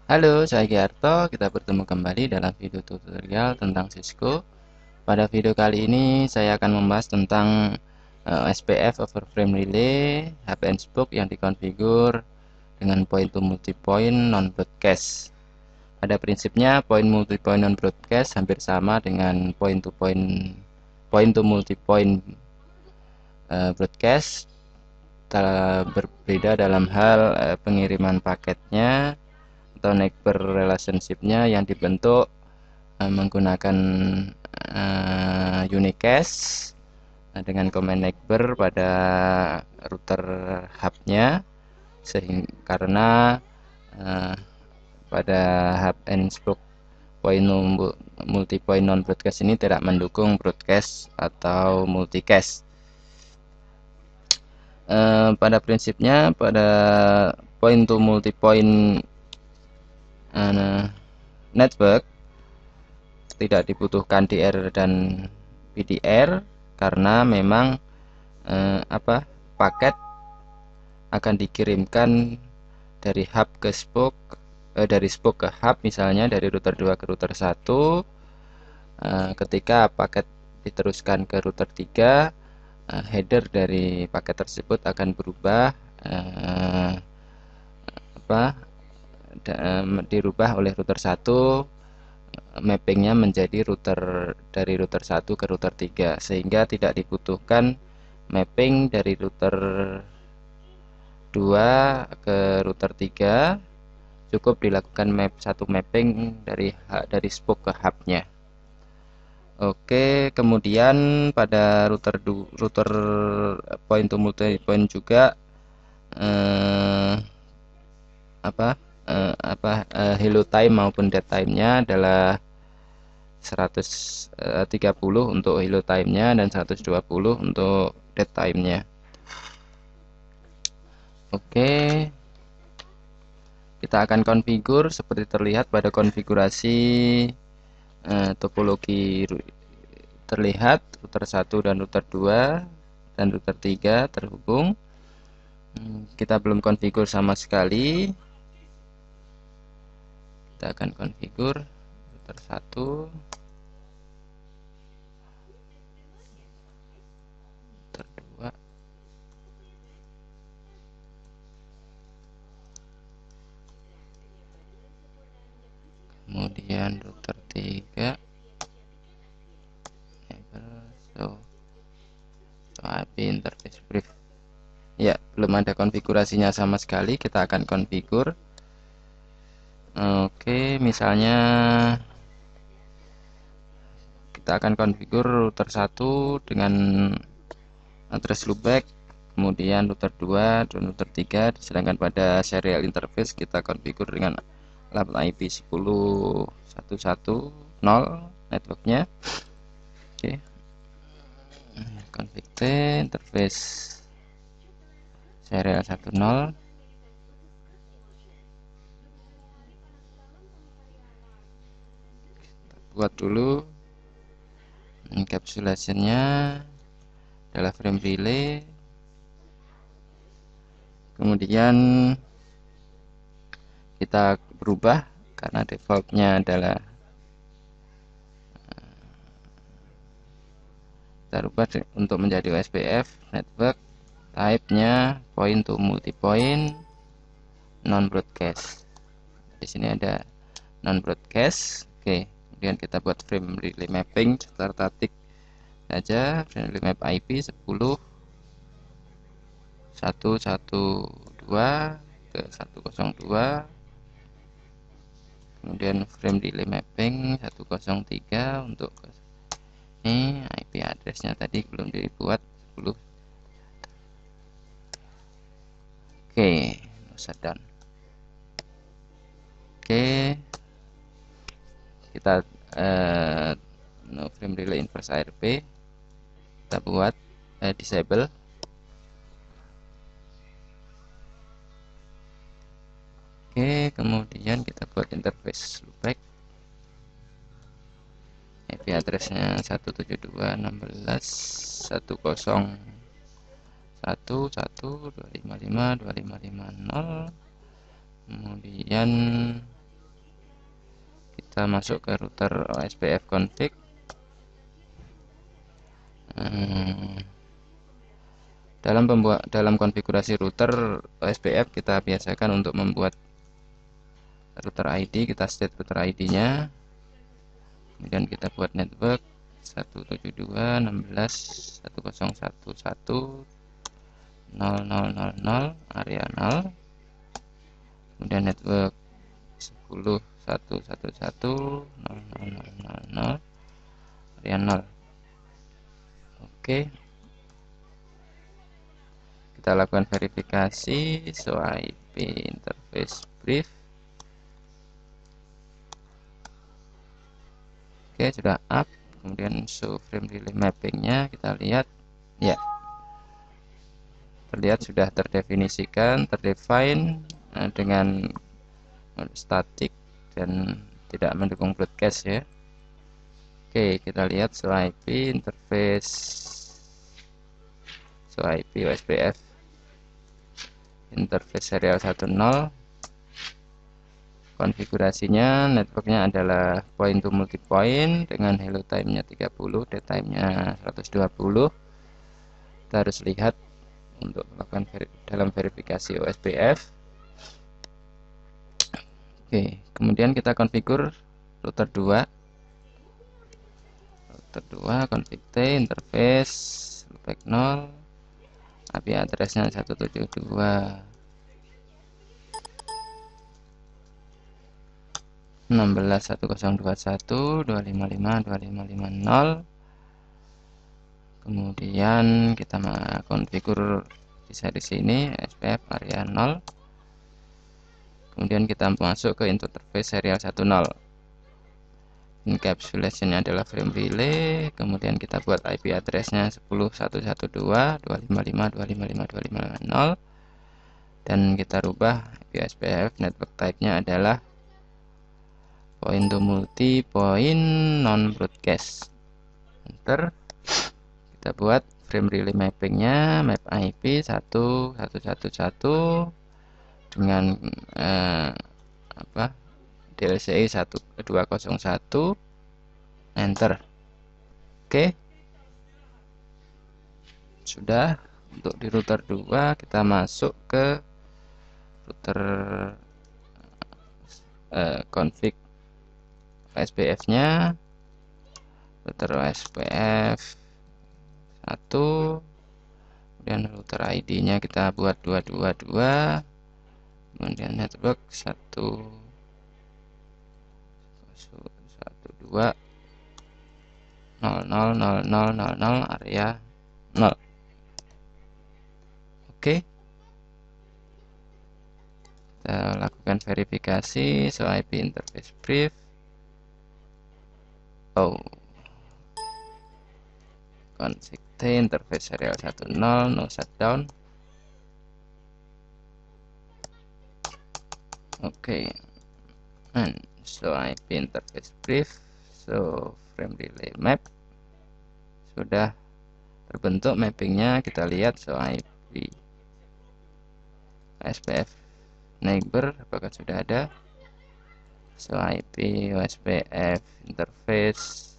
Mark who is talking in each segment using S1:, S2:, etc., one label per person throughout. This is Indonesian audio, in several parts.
S1: Halo, saya Giarto. Kita bertemu kembali dalam video tutorial tentang Cisco. Pada video kali ini saya akan membahas tentang SPF over frame relay hub and spoke yang dikonfigur dengan point to multi point non broadcast. Pada prinsipnya point multi point non broadcast hampir sama dengan point to multi point broadcast. Berbeda dalam hal pengiriman paketnya atau neighbor relationship-nya yang dibentuk menggunakan unicast dengan command neighbor pada router hub-nya, sehingga karena pada hub and spoke point multi point non broadcast ini tidak mendukung broadcast atau multicast. Pada prinsipnya pada point to multi point network tidak dibutuhkan DR dan PDR karena memang paket akan dikirimkan dari hub ke spoke, dari spoke ke hub, misalnya dari router 2 ke router 1. Ketika paket diteruskan ke router 3, header dari paket tersebut akan berubah dirubah oleh router 1, mappingnya menjadi dari router 1 ke router 3, sehingga tidak dibutuhkan mapping dari router 2 ke router 3, cukup dilakukan satu mapping dari spoke ke hubnya. Oke, kemudian pada router point to multi point juga hello time maupun dead time-nya adalah 130 untuk hello time-nya dan 120 untuk dead time-nya. Oke, kita akan konfigur seperti terlihat pada konfigurasi topologi terlihat router 1 dan router 2 dan router 3 terhubung. Kita belum konfigur sama sekali. Kita akan konfigur router 1, router 2, kemudian router 3. IP interface brief. Ya, belum ada konfigurasinya sama sekali. Kita akan konfigur. Oke, misalnya kita akan konfigur router 1 dengan address loopback, kemudian router 2 dan router 3, sedangkan pada serial interface kita konfigur dengan alamat IP 10.1.1.0 networknya. Oke, config T interface serial 10. Buat dulu encapsulationnya adalah frame relay, kemudian kita berubah karena defaultnya adalah kita rubah untuk menjadi OSPF network, type-nya point to multi point non broadcast. Di sini ada non broadcast. Oke, kemudian kita buat frame relay mapping static saja. Frame relay map IP 10.1.1.2 ke 102. Kemudian frame relay mapping 103 untuk ini IP addressnya tadi belum dibuat 10. Oke, shutdown. Oke, kita no frame relay inverse ARP kita buat disable. Oke, kemudian kita buat interface loopback. IP addressnya 172.16.101.1.255.255.0. Kemudian kita masuk ke router OSPF config. Dalam konfigurasi router OSPF kita biasakan untuk membuat router ID. Kita state router ID-nya, kemudian kita buat network 172.16.101.1.0.0.0.0 area 0, kemudian network 10.1.1.1.0.0.0.0 area 0. Oke, kita lakukan verifikasi. So IP interface brief. Oke, sudah up. Kemudian show frame relay mappingnya, kita lihat ya, terlihat sudah terdefinisikan, terdefine dengan statik dan tidak mendukung broadcast ya. Oke, kita lihat show IP interface, show IP OSPF interface serial 10. Konfigurasinya, networknya adalah point to multi point dengan hello time-nya 30, daytime-nya 120. Kita harus lihat untuk melakukan dalam verifikasi OSPF. Oke, kemudian kita konfigur router 2. Router 2 config T interface loopback 0, IP address-nya 172. 16.1021.255.2550. Kemudian kita konfigur bisa di sini SPF area 0. Kemudian kita masuk ke interface serial 10. Encapsulation adalah frame relay. Kemudian kita buat IP address-nya 10.112.255.255.255.0 dan kita rubah IP SPF network type-nya adalah point to multi point non broadcast. Enter. Kita buat frame relay mappingnya, map IP 1111 dengan DLCI 1201. Enter. Oke, sudah. Untuk di router 2 kita masuk ke router config OSPF-nya, router OSPF 1, kemudian router ID-nya kita buat 222, kemudian network 112.0.0.0.0.0 area 0. Oke, kita lakukan verifikasi. So IP interface brief. Config T interface serial 10, no shutdown. Oke, and so IP interface brief, so frame relay map sudah terbentuk mappingnya. Kita lihat so IP SPF neighbor apakah sudah ada. So IP OSPF interface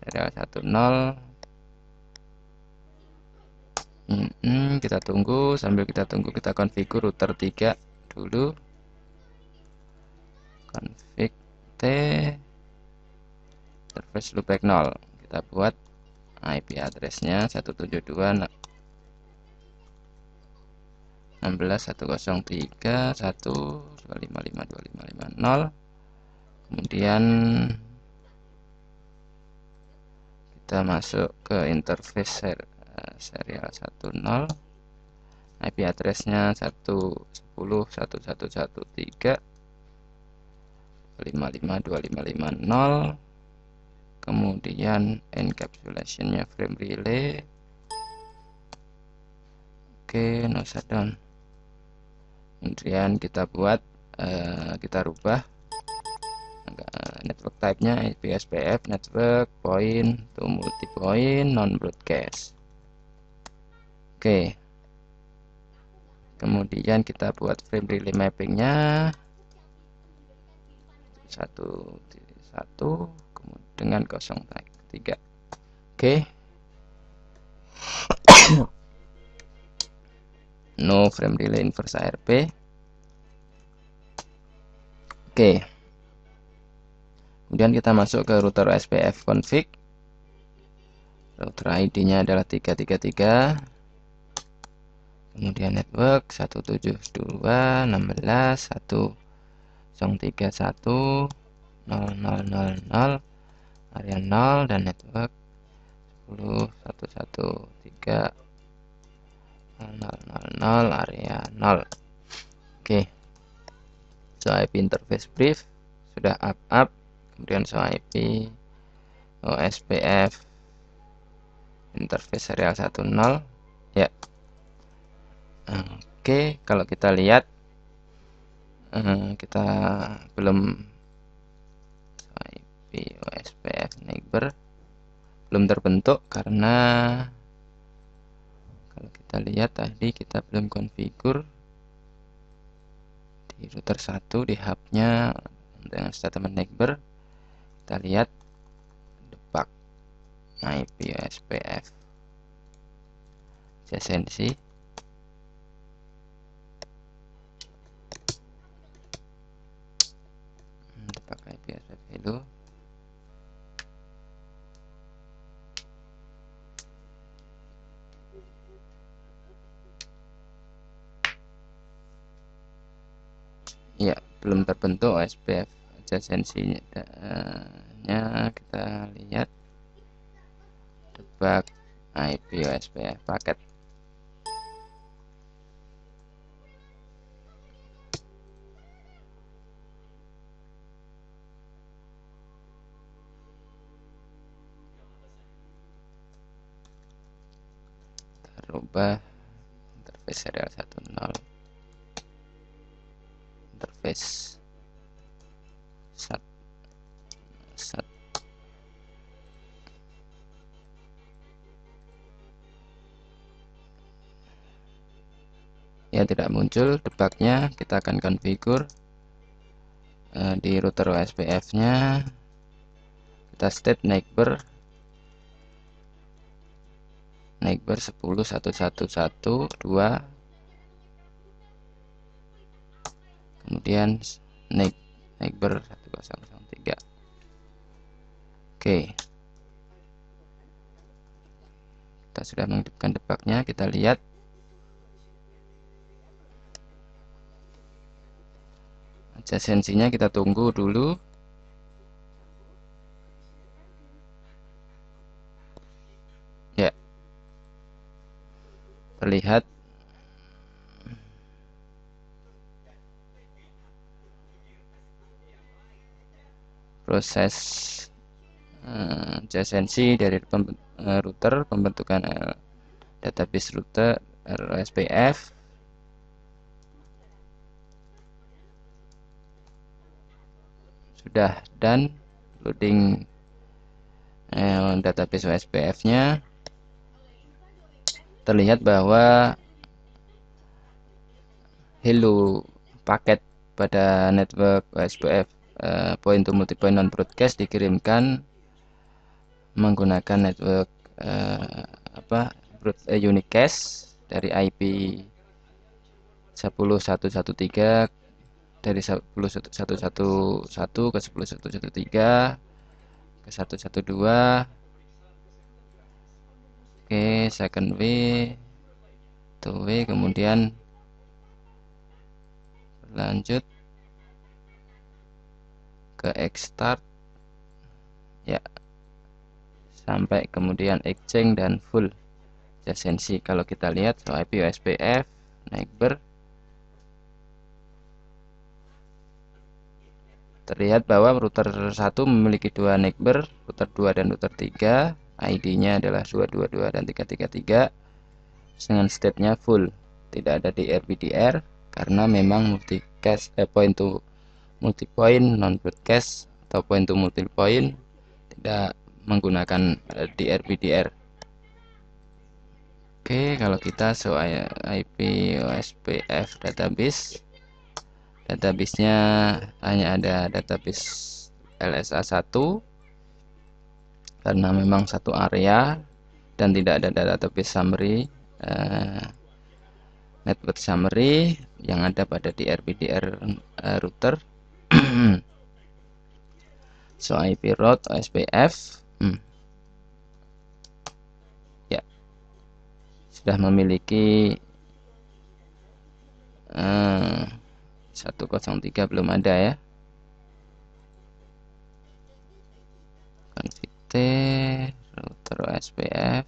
S1: serial 10. Kita tunggu, sambil kita tunggu kita konfigur router 3 dulu. Config T interface loopback 0. Kita buat IP address-nya 172.16.103.1.255.255.0. Kemudian kita masuk ke interface serial 10. IP address-nya 110.113.55.255.0. Kemudian encapsulation-nya frame relay. Oke, no shutdown. Kemudian kita buat kita rubah network type-nya IP SPF network point to multi point non broadcast. Oke, kemudian kita buat frame relay mappingnya 1 kemudian dengan 03. Oke. No frame relay inverse ARP. Oke. Kemudian kita masuk ke router SPF config. Router ID-nya adalah 333. Kemudian network 172.168.1.0.0.0 area 0 dan network 10.113.0.0.0 area 0. Oke. So IP interface brief sudah up. Kemudian so IP OSPF interface serial 10 ya. Oke, kalau kita lihat kita belum IP OSPF neighbor belum terbentuk karena kalau kita lihat tadi kita belum konfigur di router 1 di hubnya dengan statement neighbor. Kita lihat debug IP OSPF adjacency. Debug IP OSPF itu ya, belum terbentuk OSPF adjacency-nya. Kita lihat debug IP OSPF paket. Rubah interface serial 10 interface sat ya, tidak muncul debugnya. Kita akan konfigur di router OSPF nya kita state neighbor 10.111.2, kemudian neighbor 1003. Oke, kita sudah menghidupkan debugnya. Kita lihat adjacency-nya, kita tunggu dulu. Ya, terlihat proses adjacency dari router, pembentukan database router RSPF. Sudah dan loading database OSPF nya. Terlihat bahwa hello paket pada network OSPF point to multipoint non broadcast dikirimkan menggunakan network unicast dari IP 10.113 dari 10.111 ke 10.113 ke 112. Oke, second W to W, kemudian berlanjut ke extart ya, sampai kemudian exchange dan full adjacency. Kalau kita lihat so IP OSPF neighbor, terlihat bahwa router 1 memiliki 2 neighbor, router 2 dan router 3. ID-nya adalah 222 dan 333 dengan state-nya full, tidak ada DRBDR karena memang multicast point to multipoint non broadcast atau point to multipoint tidak menggunakan DRBDR. Oke, kalau kita show IP OSPF database database-nya hanya ada database LSA1 karena memang satu area dan tidak ada database summary, network summary yang ada pada DRPDR router. So IP route OSPF ya sudah memiliki 103 belum ada ya. Config T router OSPF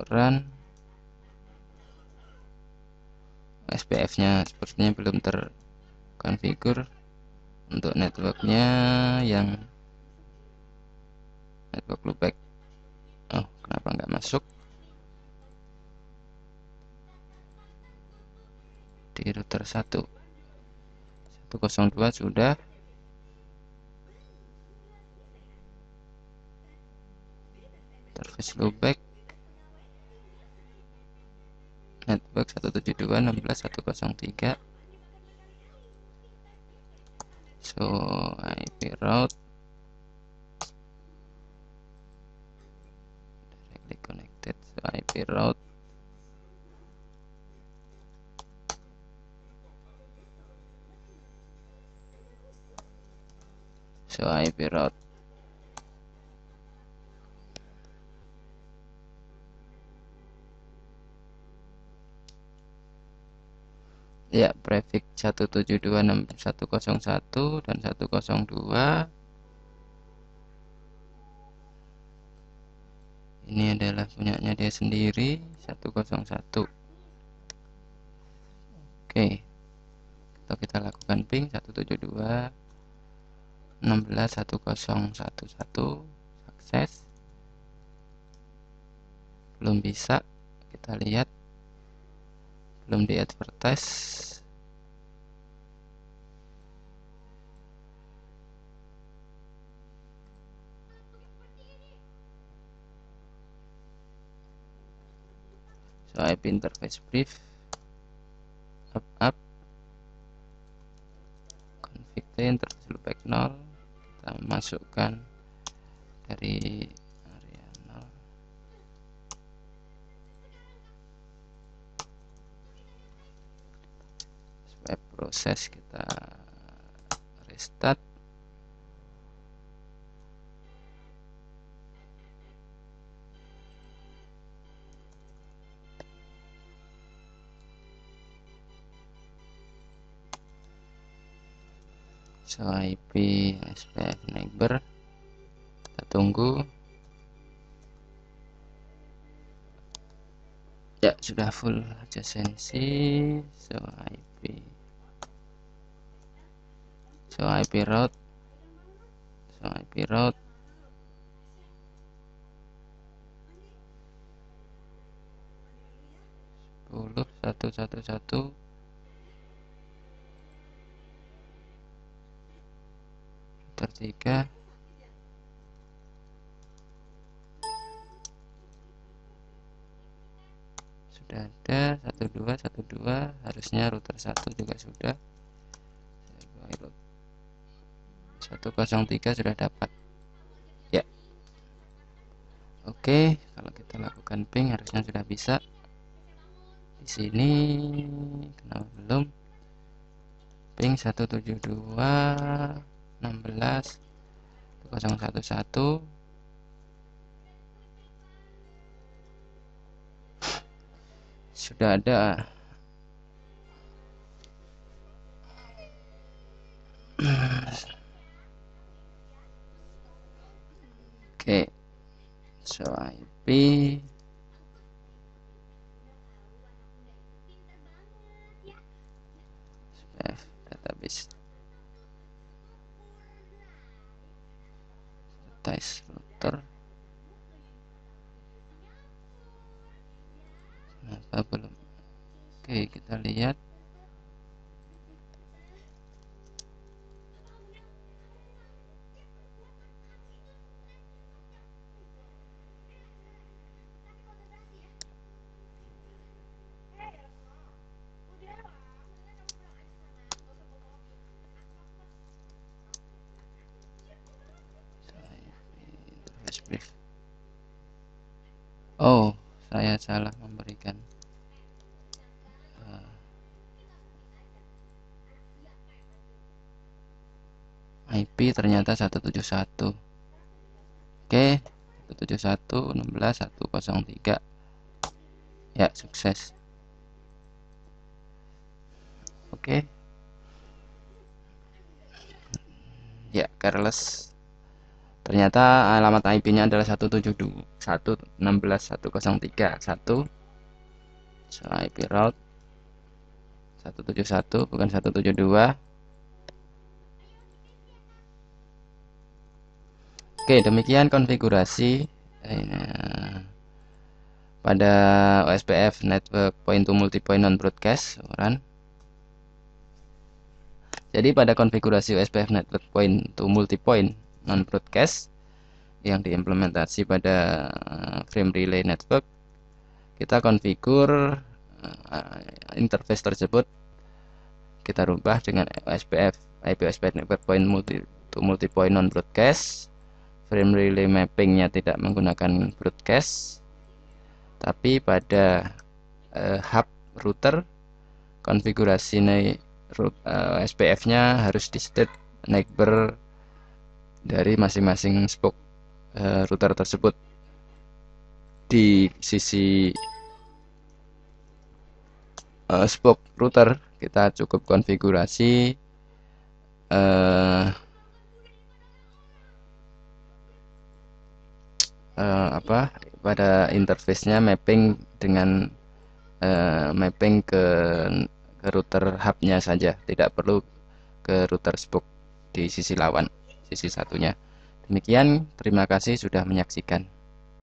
S1: run SPF nya sepertinya belum terkonfigur. Untuk networknya yang network loopback, oh kenapa nggak masuk di router 102 sudah. Service loopback network 172.16.103. So IP route directly connected. So IP route ya, prefix 172.6101 dan 102. Ini adalah punyanya dia sendiri 101. Oke, atau kita lakukan ping 172.16.1011 sukses. Belum bisa, kita lihat belum di advertise. So IP interface brief up config interface loopback 0, kita masukkan dari area 0. Supaya proses kita restart. So IP SPF neighbor, kita tunggu. Ya, sudah full adjacency. So IP route 10.111 router 3. Sudah ada 12 harusnya router 1 juga sudah. 103 sudah dapat ya. Oke, kalau kita lakukan ping harusnya sudah bisa. Di sini kenapa belum? Ping 172.16.1011 sudah ada. Oke, so IP database test router. Kenapa belum? Oke, kita lihat. brief. Oh, saya salah memberikan IP ternyata 171. Oke, 171.16.103. Ya, sukses. Oke. Ya, careless. Ternyata alamat IP-nya adalah 172.168.103.1. So, IP route 171 bukan 172. Oke, demikian konfigurasi pada OSPF Network Point to Multipoint Non-Broadcast run. Jadi pada konfigurasi OSPF Network Point to Multipoint Non-Broadcast yang diimplementasi pada frame relay network, kita konfigur interface tersebut kita rubah dengan OSPF IP OSPF Network Point to Multipoint Non-Broadcast. Frame relay mappingnya tidak menggunakan broadcast, tapi pada hub router konfigurasi SPF-nya harus di state neighbor dari masing-masing spoke router tersebut. Di sisi spoke router kita cukup konfigurasi pada interface-nya mapping dengan mapping ke router hubnya saja, tidak perlu ke router spoke di sisi lawan, sisi satunya. Demikian, terima kasih sudah menyaksikan.